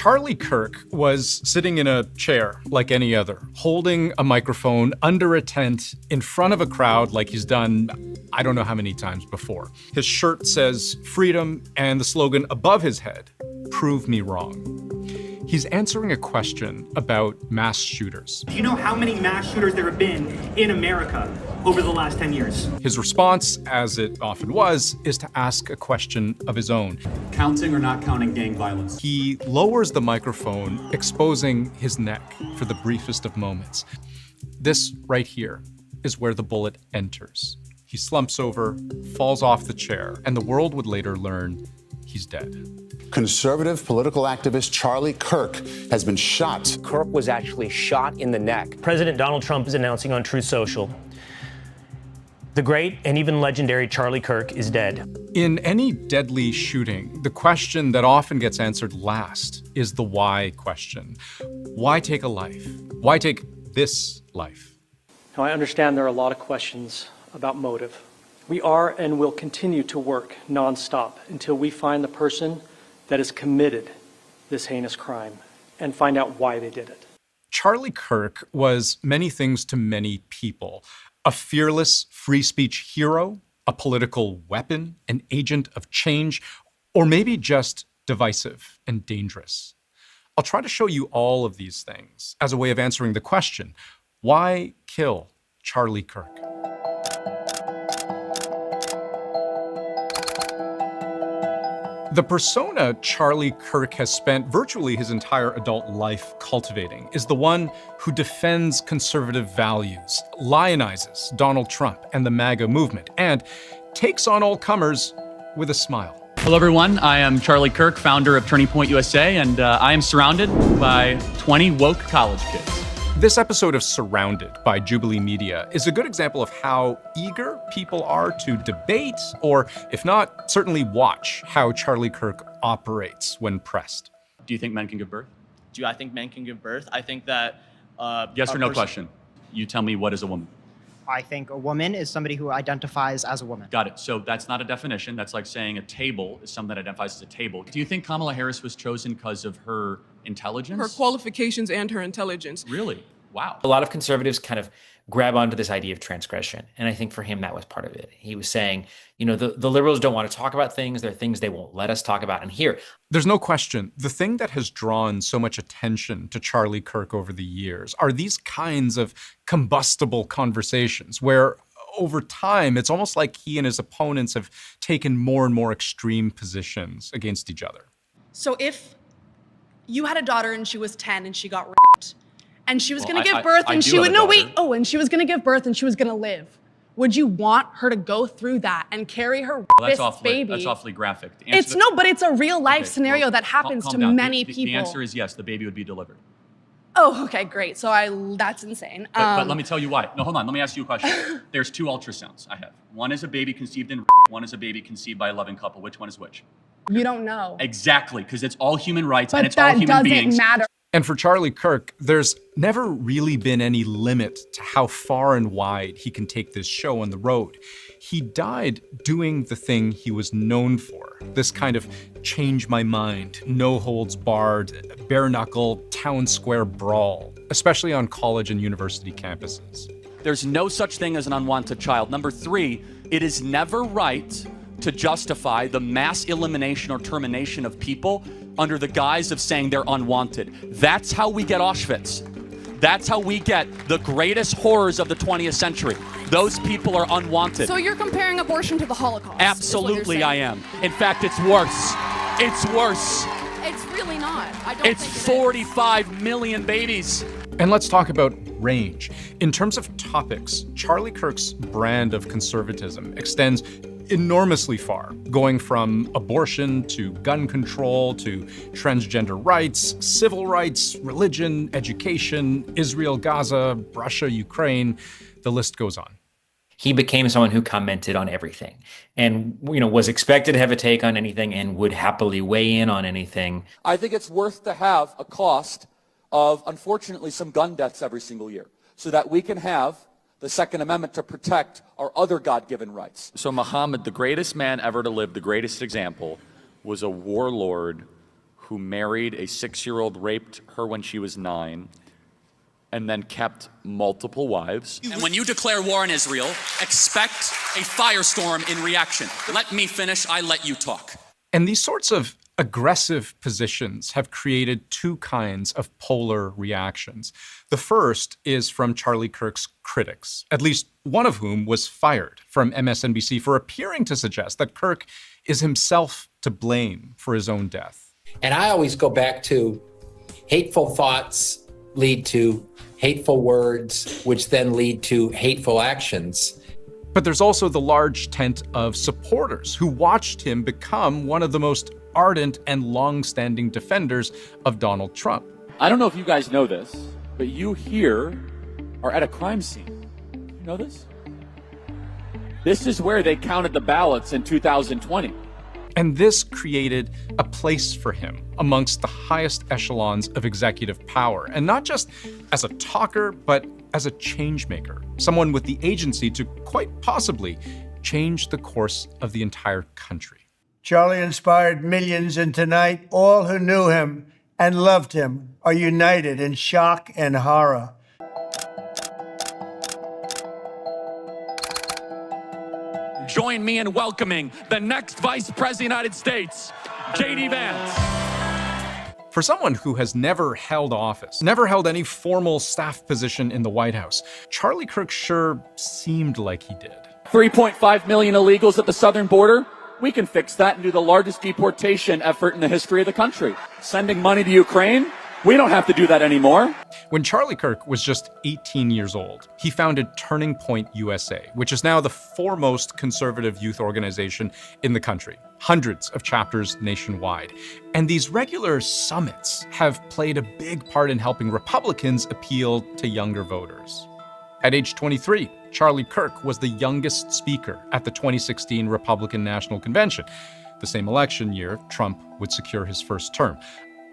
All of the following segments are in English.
Charlie Kirk was sitting in a chair like any other, holding a microphone under a tent in front of a crowd like he's done I don't know how many times before. His shirt says freedom, and the slogan above his head, prove me wrong. He's answering a question about mass shooters. Do you know how many mass shooters there have been in America over the last 10 years? His response, as it often was, is to ask a question of his own. Counting or not counting gang violence? He lowers the microphone, exposing his neck for the briefest of moments. This right here is where the bullet enters. He slumps over, falls off the chair, and the world would later learn he's dead. Conservative political activist Charlie Kirk has been shot. Kirk was actually shot in the neck. President Donald Trump is announcing on Truth Social, the great and even legendary Charlie Kirk is dead. In any deadly shooting, the question that often gets answered last is the why question. Why take a life? Why take this life? Now, I understand there are a lot of questions about motive. We are and will continue to work nonstop until we find the person that has committed this heinous crime and find out why they did it. Charlie Kirk was many things to many people. A fearless free speech hero, a political weapon, an agent of change, or maybe just divisive and dangerous. I'll try to show you all of these things as a way of answering the question, why kill Charlie Kirk? The persona Charlie Kirk has spent virtually his entire adult life cultivating is the one who defends conservative values, lionizes Donald Trump and the MAGA movement, and takes on all comers with a smile. Hello, everyone. I am Charlie Kirk, founder of Turning Point USA, and I am surrounded by 20 woke college kids. This episode of Surrounded by Jubilee Media is a good example of how eager people are to debate, or if not, certainly watch how Charlie Kirk operates when pressed. Do you think men can give birth? Do I think men can give birth? I think that... yes or no question. You tell me, what is a woman? I think a woman is somebody who identifies as a woman. Got it. So that's not a definition. That's like saying a table is someone that identifies as a table. Do you think Kamala Harris was chosen because of her intelligence? Her qualifications and her intelligence. Really? Wow. A lot of conservatives kind of grab onto this idea of transgression. And I think for him, that was part of it. He was saying, you know, the liberals don't want to talk about things. There are things they won't let us talk about. And here, there's no question, the thing that has drawn so much attention to Charlie Kirk over the years are these kinds of combustible conversations where over time, it's almost like he and his opponents have taken more and more extreme positions against each other. So if you had a daughter and she was 10 and she got raped, and she was going to give birth, and she would and she was going to give birth and she was going to live. Would you want her to go through that and carry her baby? That's awfully graphic. But it's a real life scenario that happens to many people. The answer is yes, the baby would be delivered. Oh, okay, great. So that's insane. But let me tell you why. No, hold on. Let me ask you a question. There's two ultrasounds I have. One is a baby conceived in rape. One is a baby conceived by a loving couple. Which one is which? You don't know. Exactly, because it's all human rights and it's all human beings. But that doesn't matter. And for Charlie Kirk, there's never really been any limit to how far and wide he can take this show on the road. He died doing the thing he was known for, this kind of change my mind, no holds barred, bare knuckle, town square brawl, especially on college and university campuses. There's no such thing as an unwanted child. Number 3, it is never right to justify the mass elimination or termination of people under the guise of saying they're unwanted. That's how we get Auschwitz. That's how we get the greatest horrors of the 20th century. Those people are unwanted. So you're comparing abortion to the Holocaust? Absolutely, I am. In fact, it's worse. It's worse. It's really not. It's 45 million babies. And let's talk about range. In terms of topics, Charlie Kirk's brand of conservatism extends enormously far, going from abortion to gun control to transgender rights, civil rights, religion, education, Israel, Gaza, Russia, Ukraine, the list goes on. He became someone who commented on everything and, you know, was expected to have a take on anything and would happily weigh in on anything. I think it's worth to have a cost of, unfortunately, some gun deaths every single year so that we can have the Second Amendment to protect our other God-given rights. So Muhammad, the greatest man ever to live, the greatest example, was a warlord who married a 6-year-old, raped her when she was 9, and then kept multiple wives. And when you declare war on Israel, expect a firestorm in reaction. Let me finish, I let you talk. And these sorts of aggressive positions have created two kinds of polar reactions. The first is from Charlie Kirk's critics, at least one of whom was fired from MSNBC for appearing to suggest that Kirk is himself to blame for his own death. And I always go back to hateful thoughts lead to hateful words, which then lead to hateful actions. But there's also the large tent of supporters who watched him become one of the most ardent and long-standing defenders of Donald Trump. I don't know if you guys know this, but you here are at a crime scene. You know this? This is where they counted the ballots in 2020. And this created a place for him amongst the highest echelons of executive power, and not just as a talker, but as a change maker, someone with the agency to quite possibly change the course of the entire country. Charlie inspired millions, and tonight, all who knew him and loved him are united in shock and horror. Join me in welcoming the next Vice President of the United States, J.D. Vance. For someone who has never held office, never held any formal staff position in the White House, Charlie Kirk sure seemed like he did. 3.5 million illegals at the southern border. We can fix that and do the largest deportation effort in the history of the country. Sending money to Ukraine? We don't have to do that anymore. When Charlie Kirk was just 18 years old, he founded Turning Point USA, which is now the foremost conservative youth organization in the country. Hundreds of chapters nationwide. And these regular summits have played a big part in helping Republicans appeal to younger voters. At age 23, Charlie Kirk was the youngest speaker at the 2016 Republican National Convention, the same election year Trump would secure his first term.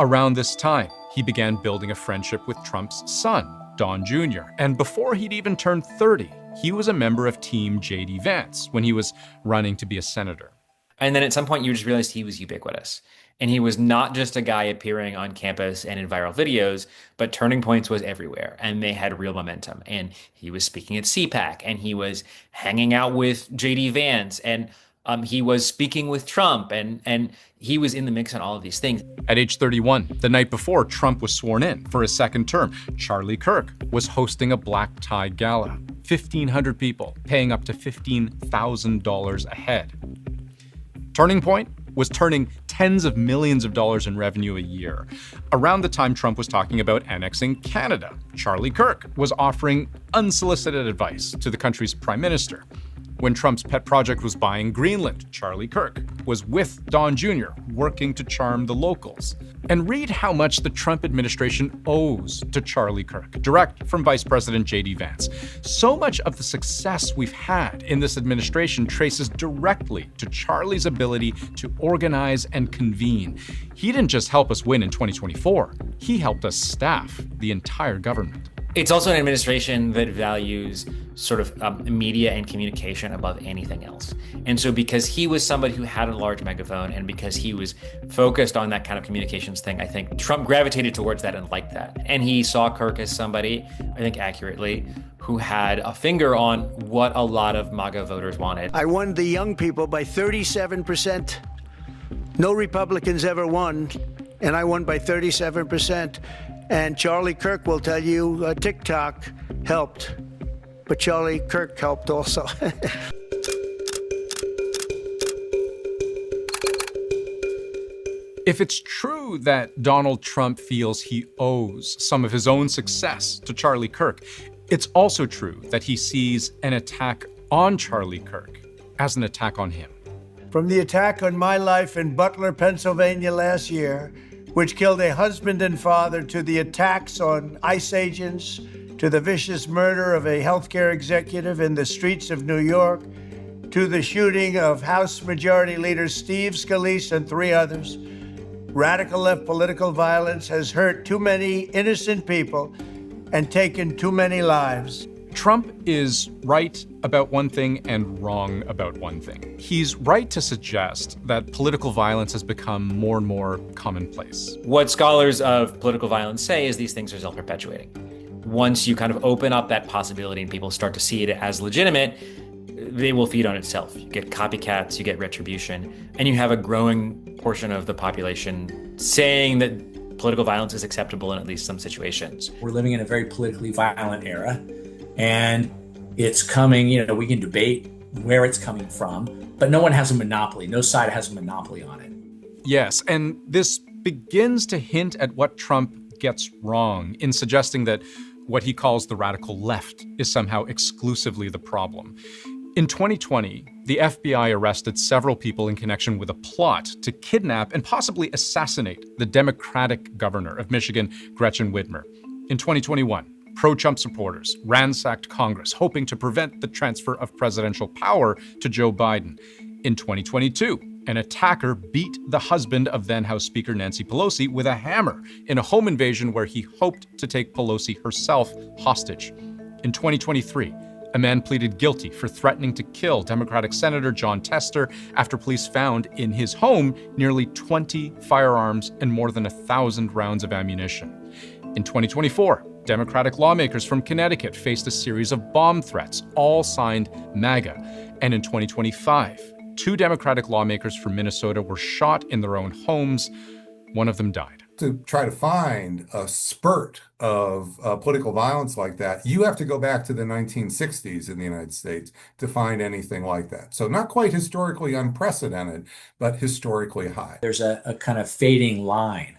Around this time, he began building a friendship with Trump's son, Don Jr. And before he'd even turned 30, he was a member of Team J.D. Vance when he was running to be a senator. And then at some point, you just realized he was ubiquitous. And he was not just a guy appearing on campus and in viral videos, but Turning Points was everywhere, and they had real momentum. And he was speaking at CPAC, and he was hanging out with J.D. Vance, and he was speaking with Trump, and he was in the mix on all of these things. At age 31, the night before Trump was sworn in for his second term, Charlie Kirk was hosting a black tie gala. 1,500 people paying up to $15,000 a head. Turning Point was turning tens of millions of dollars in revenue a year. Around the time Trump was talking about annexing Canada, Charlie Kirk was offering unsolicited advice to the country's prime minister. When Trump's pet project was buying Greenland, Charlie Kirk was with Don Jr. working to charm the locals. And read how much the Trump administration owes to Charlie Kirk, direct from Vice President J.D. Vance. So much of the success we've had in this administration traces directly to Charlie's ability to organize and convene. He didn't just help us win in 2024, he helped us staff the entire government. It's also an administration that values sort of media and communication above anything else. And so because he was somebody who had a large megaphone and because he was focused on that kind of communications thing, I think Trump gravitated towards that and liked that. And he saw Kirk as somebody, I think accurately, who had a finger on what a lot of MAGA voters wanted. I won the young people by 37%. No Republicans ever won, and I won by 37%. And Charlie Kirk will tell you TikTok helped, but Charlie Kirk helped also. If it's true that Donald Trump feels he owes some of his own success to Charlie Kirk, it's also true that he sees an attack on Charlie Kirk as an attack on him. From the attack on my life in Butler, Pennsylvania last year, which killed a husband and father, to the attacks on ICE agents, to the vicious murder of a healthcare executive in the streets of New York, to the shooting of House Majority Leader Steve Scalise and 3 others. Radical left political violence has hurt too many innocent people and taken too many lives. Trump is right about one thing and wrong about one thing. He's right to suggest that political violence has become more and more commonplace. What scholars of political violence say is these things are self-perpetuating. Once you kind of open up that possibility and people start to see it as legitimate, they will feed on itself. You get copycats, you get retribution, and you have a growing portion of the population saying that political violence is acceptable in at least some situations. We're living in a very politically violent era, and it's coming, we can debate where it's coming from, but no one has a monopoly. No side has a monopoly on it. Yes, and this begins to hint at what Trump gets wrong in suggesting that what he calls the radical left is somehow exclusively the problem. In 2020, the FBI arrested several people in connection with a plot to kidnap and possibly assassinate the Democratic governor of Michigan, Gretchen Whitmer. In 2021, pro-Trump supporters ransacked Congress, hoping to prevent the transfer of presidential power to Joe Biden. In 2022, an attacker beat the husband of then House Speaker Nancy Pelosi with a hammer in a home invasion where he hoped to take Pelosi herself hostage. In 2023, a man pleaded guilty for threatening to kill Democratic Senator Jon Tester after police found in his home nearly 20 firearms and more than 1,000 rounds of ammunition. In 2024, Democratic lawmakers from Connecticut faced a series of bomb threats, all signed MAGA. And in 2025, 2 Democratic lawmakers from Minnesota were shot in their own homes. One of them died. To try to find a spurt of political violence like that, you have to go back to the 1960s in the United States to find anything like that. So not quite historically unprecedented, but historically high. There's a kind of fading line,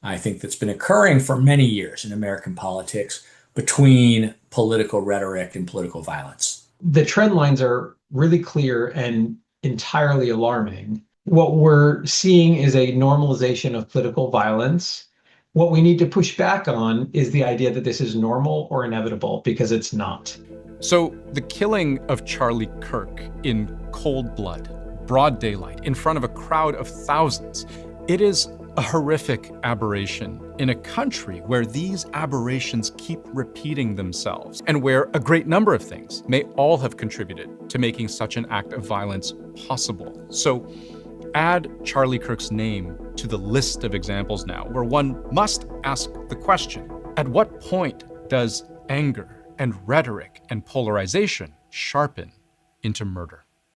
I think, that's been occurring for many years in American politics between political rhetoric and political violence. The trend lines are really clear and entirely alarming. What we're seeing is a normalization of political violence. What we need to push back on is the idea that this is normal or inevitable, because it's not. So the killing of Charlie Kirk in cold blood, broad daylight, in front of a crowd of thousands, it is a horrific aberration in a country where these aberrations keep repeating themselves and where a great number of things may all have contributed to making such an act of violence possible. So add Charlie Kirk's name to the list of examples now where one must ask the question, at what point does anger and rhetoric and polarization sharpen into murder?